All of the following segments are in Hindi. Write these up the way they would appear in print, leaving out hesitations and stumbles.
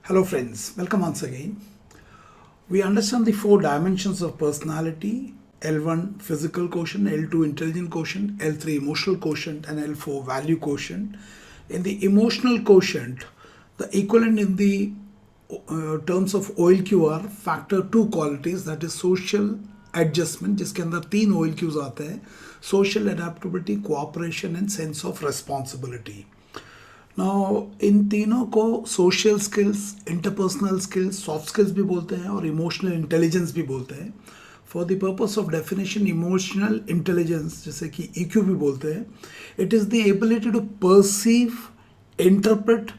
Hello friends, welcome once again. We understand the four dimensions of personality: L1 physical quotient, L2 intelligent quotient, L3 emotional quotient, and L4 value quotient. In the emotional quotient, the equivalent in the terms of OLQ factor two qualities, that is social adjustment, जिसके अंदर तीन OLQs आते हैं: social adaptability, cooperation and sense of responsibility. Now इन तीनों को social skills, interpersonal skills, soft skills भी बोलते हैं और इमोशनल इंटेलिजेंस भी बोलते हैं. For the purpose of definition, emotional intelligence, जैसे कि EQ भी बोलते हैं, it is the ability to perceive, interpret,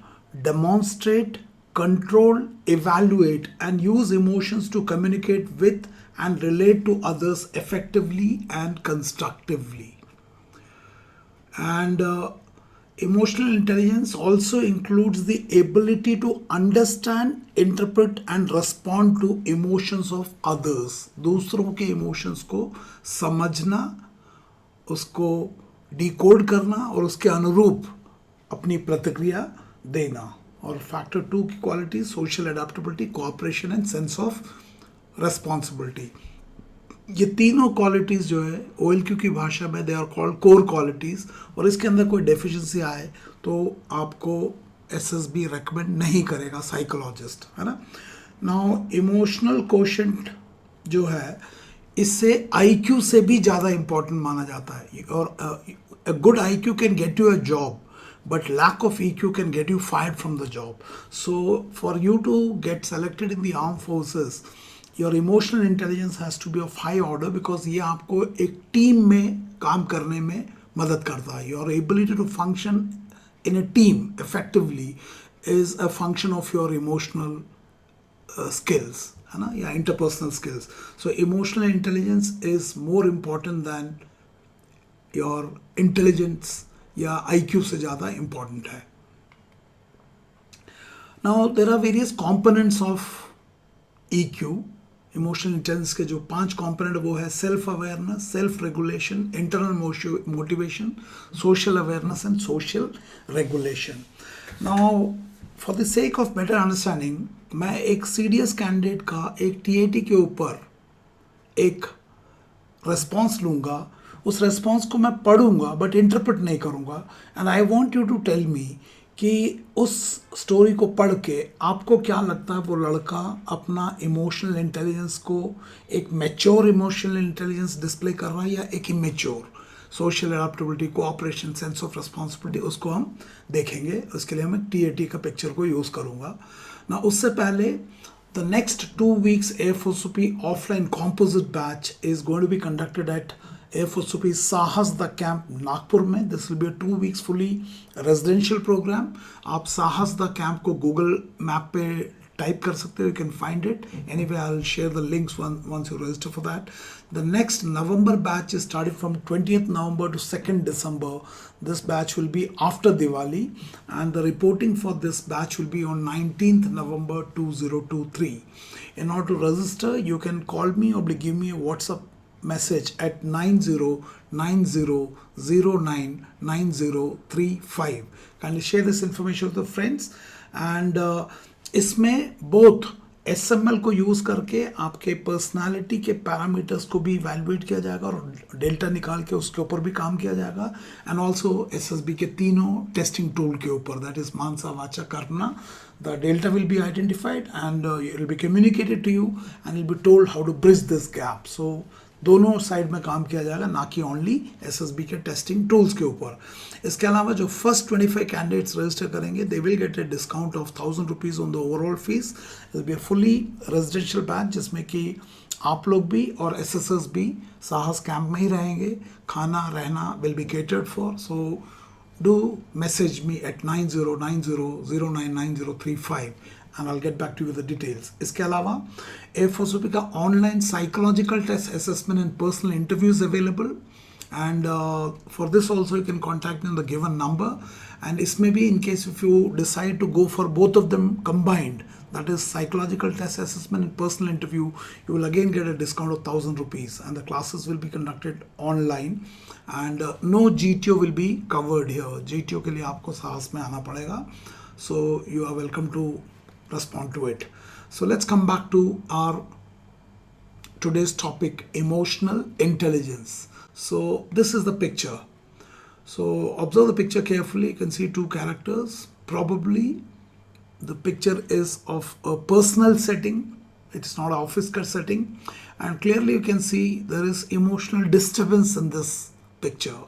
demonstrate, control, evaluate and use emotions to communicate with and relate to others effectively and constructively. And emotional intelligence also includes the ability to understand, interpret and respond to emotions of others. दूसरों के emotions को समझना, उसको डिकोड करना और उसके अनुरूप अपनी प्रतिक्रिया देना. और फैक्टर टू की quality: social adaptability, cooperation and sense of responsibility. ये तीनों क्वालिटीज़ जो है OLQ की भाषा में they are called core qualities. और इसके अंदर कोई डेफिशिएंसी आए तो आपको SSB रेकमेंड नहीं करेगा, साइकोलॉजिस्ट, है ना. नाउ इमोशनल कोशेंट जो है, इससे IQ से भी ज़्यादा इम्पोर्टेंट माना जाता है. और a good IQ can get you a job, but lack of EQ can get you fired from the job. So for you to get selected in the armed forces, your emotional intelligence has to be of high order, because ये आपको एक टीम में काम करने में मदद करता है. Your ability to function in a team effectively is a function of your emotional skills, है ना, या interpersonal skills. So emotional intelligence is more important than your intelligence या IQ से ज़्यादा इम्पॉर्टेंट है. Now there are various components of EQ. Emotional intelligence के जो 5 कॉम्पोनेंट वो है: self awareness, self regulation, internal motivation, social awareness and social regulation. Now for the sake of better understanding, मैं एक CDS कैंडिडेट का एक TAT के ऊपर एक रेस्पॉन्स लूँगा. उस रेस्पॉन्स को मैं पढ़ूंगा बट इंटरप्रेट नहीं करूंगा. And I want you to tell me कि उस स्टोरी को पढ़ के आपको क्या लगता है, वो लड़का अपना इमोशनल इंटेलिजेंस को एक मैच्योर इमोशनल इंटेलिजेंस डिस्प्ले कर रहा है या एक immature. Social adaptability, cooperation, sense of responsibility, उसको हम देखेंगे. उसके लिए मैं TAT का पिक्चर को यूज़ करूँगा ना. उससे पहले the next 2 weeks AFOSOP offline composite batch is going to be conducted at AFOSOP Sahas the camp Nagpur में. This will be 2 weeks fully residential programme. आप साहस द कैंप को गूगल मैप पे टाइप कर सकते हो. You can find it anyway. I will share the links once you register for that. The next November batch is starting from 20th November to 2nd December. This batch will be after Diwali, and the reporting for this batch will be on 19th November 2023. In order to register, you can call me or give me a WhatsApp message at 9090099035. Kindly share this information with your friends. And इसमें बोथ SML को यूज़ करके आपके पर्सनालिटी के पैरामीटर्स को भी इवैल्यूएट किया जाएगा और डेल्टा निकाल के उसके ऊपर भी काम किया जाएगा. एंड ऑल्सो SSB के तीनों टेस्टिंग टूल के ऊपर, दैट इज मानसा, वाचा, कर्मणा. The delta will be identified and it will be communicated to you and you'll be told how to bridge this gap. So दोनों साइड में काम किया जाएगा, ना कि ओनली SSB के टेस्टिंग टूल्स के ऊपर. इसके अलावा जो फर्स्ट 25 कैंडिडेट्स रजिस्टर करेंगे, they will get a discount of 1000 rupees on the overall fees. It will be a fully residential batch, जिसमें कि आप लोग भी और SSS भी साहस कैंप में ही रहेंगे. खाना रहना will be catered for. So do message me at 9090099035 and I'll get back to you with the details. इसके अलावा AFOSOP का online psychological test assessment and personal interviews available. and for this also you can contact me on the given number. And इसमें भी in case if you decide to go for both of them combined, that is psychological test assessment and personal interview, you will again get a discount of 1000 rupees and the classes will be conducted online. And no GTO will be covered here. GTO के लिए आपको साहस में आना पड़ेगा. So you are welcome to respond to it. So let's come back to our today's topic, emotional intelligence. So this is the picture. So observe the picture carefully. You can see two characters. Probably the picture is of a personal setting. It's not an office cut setting. And clearly you can see there is emotional disturbance in this picture.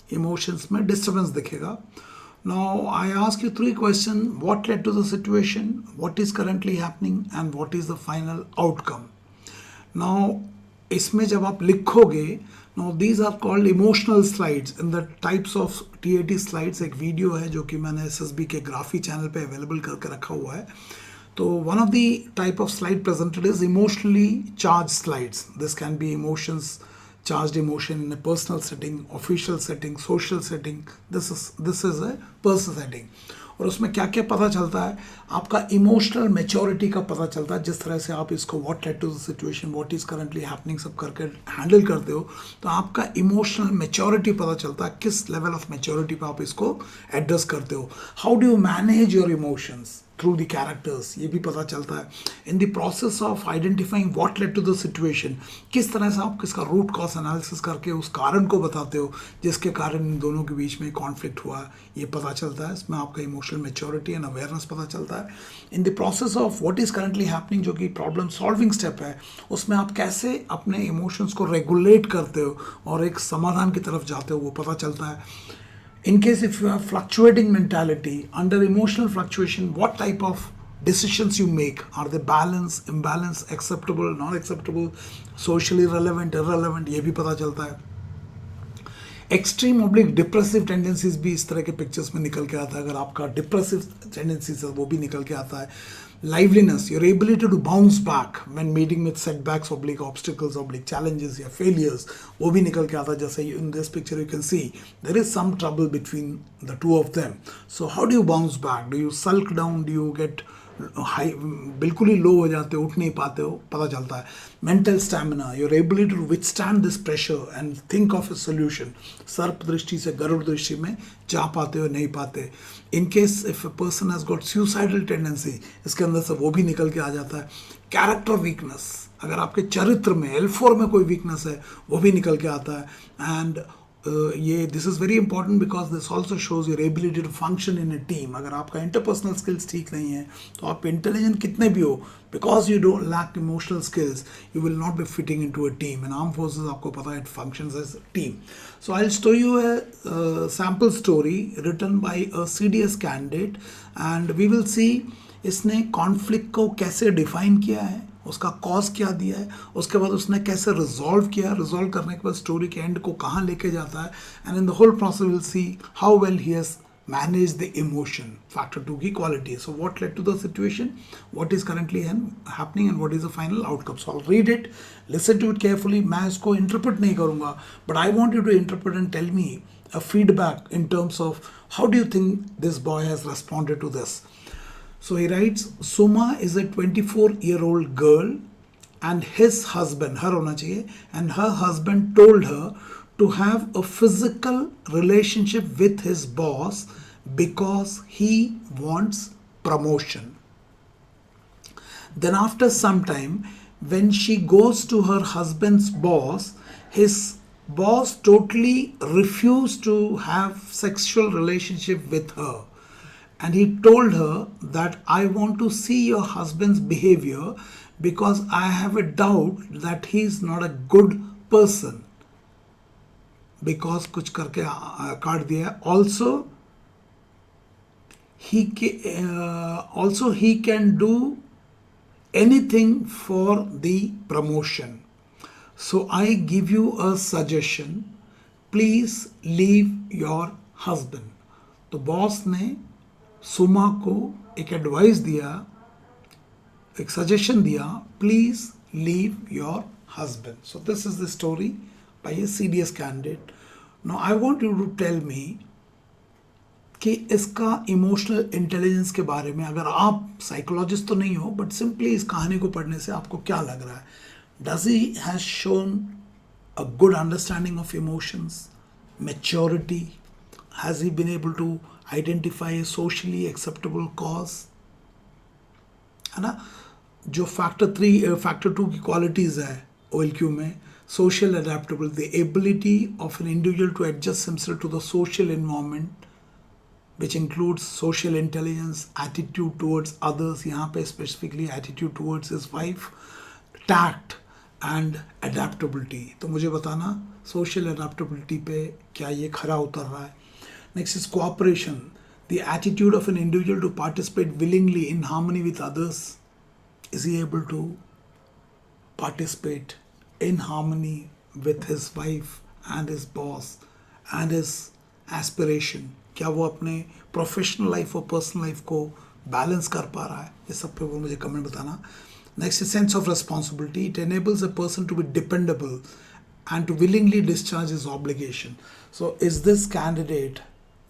Emotions में disturbance दिखेगा. Now I ask you three questions. What led to the situation? What is currently happening? And what is the final outcome? Now इसमें जब आप लिखोगे, now these are called emotional slides in the types of TAT slides. एक वीडियो है जो कि मैंने SSB के ग्राफी चैनल पे अवेलेबल करके रखा हुआ है. तो one of the type of slide presented is emotionally charged slides. This can be emotions, charged emotion in a personal setting, official setting, social setting. This is a personal setting. और उसमें क्या क्या पता चलता है, आपका इमोशनल मैच्योरिटी का पता चलता है. जिस तरह से आप इसको what led to the situation, what is currently happening सब करके हैंडल करते हो, तो आपका इमोशनल मैच्योरिटी पता चलता है. किस लेवल ऑफ मैच्योरिटी पे आप इसको एड्रेस करते हो. How do you manage your emotions through the characters, ये भी पता चलता है. In the process of identifying what led to the situation, किस तरह से आप किसका रूट कॉज एनालिसिस करके उस कारण को बताते हो जिसके कारण इन दोनों के बीच में कॉन्फ्लिक्ट हुआ, ये पता चलता है. इसमें आपका इमोशनल मैच्योरिटी एंड अवेयरनेस पता चलता है. In the process of what is currently happening, जो कि प्रॉब्लम सॉल्विंग स्टेप है, उसमें आप कैसे अपने इमोशंस को रेगुलेट करते हो और एक समाधान की तरफ जाते हो, वो पता चलता है. In case if you have fluctuating mentality, under emotional fluctuation, what type of decisions you make? Are they balanced, imbalanced, acceptable, not acceptable, socially relevant, irrelevant? ये भी पता चलता है. एक्सट्रीम ऑब्लिक डिप्रेसिव टेंडेंसीज भी इस तरह के पिक्चर्स में निकल के आता है. अगर आपका डिप्रेसिव टेंडेंसीज है वो भी निकल के आता है. Liveliness, your ability to bounce back when meeting with setbacks oblique obstacles oblique challenges या फेलियर्स, वो भी निकल के आता है. जैसे in this picture you can see there is some trouble between the two of them. So how do you bounce back? Do you sulk down? Do you get high, बिल्कुल ही लो हो जाते हो, उठ नहीं पाते हो, पता चलता है. Mental stamina, your ability to withstand this pressure and think of a solution. सर्प दृष्टि से गरुड़ दृष्टि में जा पाते हो, नहीं पाते. In case if a person has got suicidal tendency, इसके अंदर से वो भी निकल के आ जाता है. कैरेक्टर वीकनेस, अगर आपके चरित्र में L4 में कोई वीकनेस है वो भी निकल के आता है. एंड ये this is very important because this also shows your ability to function in a team. अगर आपका इंटरपर्सनल स्किल्स ठीक नहीं है तो आप इंटेलिजेंट कितने भी हो, because you don't lack emotional skills, you will not be fitting in to a team. In arm forces आपको पता है it functions as team. So I will show you a sample story written by a CDS candidate and we will see इसने कॉन्फ्लिक्ट को कैसे डिफाइन किया है, उसका कॉज क्या दिया है, उसके बाद उसने कैसे रिजॉल्व किया, रिजॉल्व करने के बाद स्टोरी के एंड को कहाँ लेके जाता है. And in the whole process will see how well he has manage the emotion. Factor 2 की quality. So what led to the situation, what is currently happening and what is the final outcome. So I read it, listen to it carefully. मैं इसको इंटरप्रेट नहीं करूँगा, but I want you to interpret and tell me a feedback in terms of how do you think this boy has responded to this. So he writes, Suma is a 24-year-old girl and his husband, her hona chahiye, and her husband told her to have a physical relationship with his boss because he wants promotion. Then after some time, when she goes to her husband's boss, his boss totally refused to have sexual relationship with her. And he told her that I want to see your husband's behavior because I have a doubt that he is not a good person. Because कुछ करके काट दिया. Also he can do anything for the promotion. So I give you a suggestion. Please leave your husband. तो बॉस ने सुमा को एक एडवाइस दिया, एक सजेशन दिया, please leave your husband. So this is the story by a CDS candidate. Now I want you to tell me कि इसका इमोशनल इंटेलिजेंस के बारे में, अगर आप साइकोलॉजिस्ट तो नहीं हो बट सिंपली इस कहानी को पढ़ने से आपको क्या लग रहा है. Does he has shown a good understanding of emotions, maturity? Has he been able to identify a socially acceptable cause? है ना। जो फैक्टर 2 की क्वालिटीज़ है OLQ में, social adaptable, the ability of an individual to adjust himself to the social environment which includes social intelligence, attitude towards others, यहाँ पे specifically attitude towards his wife, tact and adaptability। तो मुझे बताना social adaptability पे क्या ये खरा उतर रहा है। Next is cooperation, the attitude of an individual to participate willingly in harmony with others। Is he able to participate in harmony with his wife and his boss and his aspiration? क्या वो अपने प्रोफेशनल लाइफ और पर्सनल लाइफ को बैलेंस कर पा रहा है? ये सब पे वो मुझे कमेंट बताना। Next is sense of responsibility, it enables a person to be dependable and to willingly discharge his obligation. So is this candidate,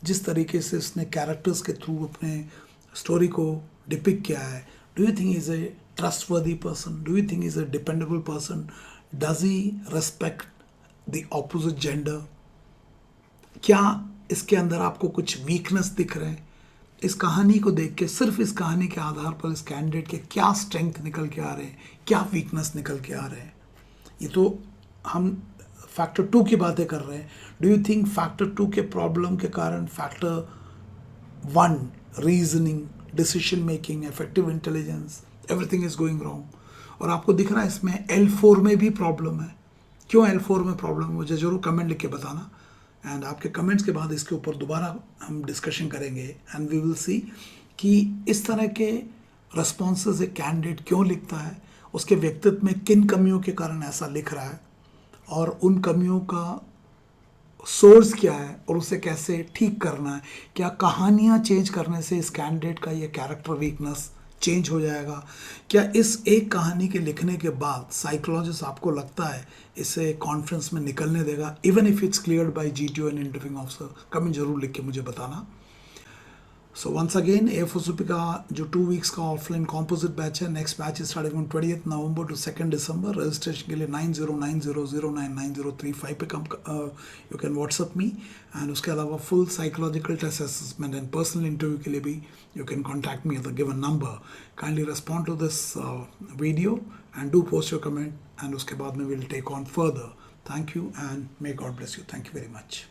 जिस तरीके से इसने कैरेक्टर्स के थ्रू अपने स्टोरी को डिपिक्ट किया है, do you think is a trustworthy person? Do you think is a dependable person? Does he respect the opposite gender? क्या इसके अंदर आपको कुछ वीकनेस दिख रहे हैं? इस कहानी को देख के, सिर्फ इस कहानी के आधार पर इस कैंडिडेट के क्या स्ट्रेंथ निकल के आ रहे हैं, क्या वीकनेस निकल के आ रहे हैं? ये तो हम फैक्टर 2 की बातें कर रहे हैं। डू यू थिंक फैक्टर 2 के प्रॉब्लम के कारण factor 1 reasoning, decision making, effective intelligence, everything is going wrong? और आपको दिख रहा है इसमें L4 में भी प्रॉब्लम है। क्यों L4 में प्रॉब्लम है मुझे जरूर कमेंट लिख के बताना, एंड आपके कमेंट्स के बाद इसके ऊपर दोबारा हम डिस्कशन करेंगे एंड वी विल सी कि इस तरह के रेस्पॉन्सेज एक कैंडिडेट क्यों लिखता है, उसके व्यक्तित्व में किन कमियों के कारण ऐसा लिख रहा है, और उन कमियों का सोर्स क्या है और उसे कैसे ठीक करना है। क्या कहानियाँ चेंज करने से इस कैंडिडेट का ये कैरेक्टर वीकनेस चेंज हो जाएगा? क्या इस एक कहानी के लिखने के बाद साइकोलॉजिस्ट आपको लगता है इसे कॉन्फ्रेंस में निकलने देगा, even if it's cleared by GTO and interviewing officer? Comment जरूर लिख के मुझे बताना। सो वंस अगेन AFOSOP का जो 2 वीक्स का ऑफलाइन कॉम्पोजिट बैच है, next batch is starting on 20 November to 2 December. Registration के लिए 9090099035 पे come you can WhatsApp me, and उसके अलावा full psychological test assessment and personal interview के लिए भी you can contact me at the given number. Kindly respond to this video and do post your comment, and उसके बाद में will take on further. Thank you and may God bless you. Thank you very much.